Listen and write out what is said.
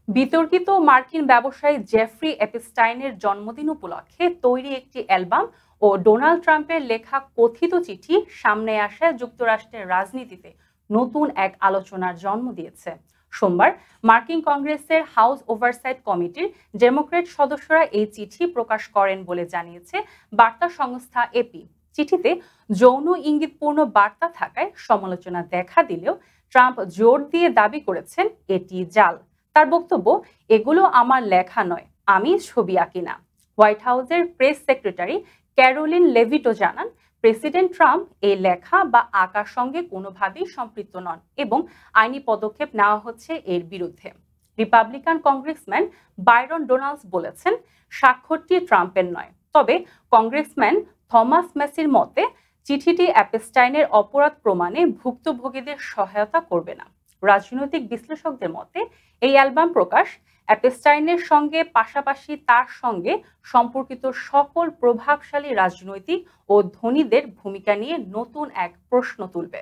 বিতর্কিত মার্কিন ব্যবসায়ী জেফ্রি এপস্টাইনের জন্মদিন উপলক্ষে তৈরি একটি অ্যালবাম ও ডোনাল্ড ট্রাম্পের লেখা কথিত চিঠি সামনে আসায় যুক্তরাষ্ট্রের রাজনীতিতে নতুন এক আলোচনার জন্ম দিয়েছে। সোমবার মার্কিন কংগ্রেসের হাউস ওভারসাইট কমিটির ডেমোক্রেট সদস্যরা এই চিঠি প্রকাশ করেন বলে জানিয়েছে বার্তা সংস্থা এপি। চিঠিতে যৌন ইঙ্গিতপূর্ণ বার্তা থাকায় সমালোচনা দেখা দিলেও ট্রাম্প জোর দিয়ে দাবি করেছেন এটি জাল। তার বক্তব্য, এগুলো আমার লেখা নয়, আমি ছবি আঁকি না। হোয়াইট হাউসের প্রেস সেক্রেটারি ক্যারোলিন লেভিটো জানান, প্রেসিডেন্ট ট্রাম্প এই লেখা বা আঁকার সঙ্গে কোনোভাবেই সম্পৃক্ত নন এবং আইনি পদক্ষেপ নেওয়া হচ্ছে এর বিরুদ্ধে। রিপাবলিকান কংগ্রেসম্যান বাইরন ডোনাল্ডস বলেছেন, স্বাক্ষরটি ট্রাম্পের নয়, তবে কংগ্রেসম্যান থমাস ম্যাসির মতে চিঠিটি অ্যাপস্টাইনের অপরাধ প্রমাণে ভুক্তভোগীদের সহায়তা করবে না। রাজনৈতিক বিশ্লেষকদের মতে এই অ্যালবাম প্রকাশ অ্যাপস্টাইনের সঙ্গে পাশাপাশি তার সঙ্গে সম্পর্কিত সকল প্রভাবশালী রাজনৈতিক ও ধনীদের ভূমিকা নিয়ে নতুন এক প্রশ্ন তুলবে।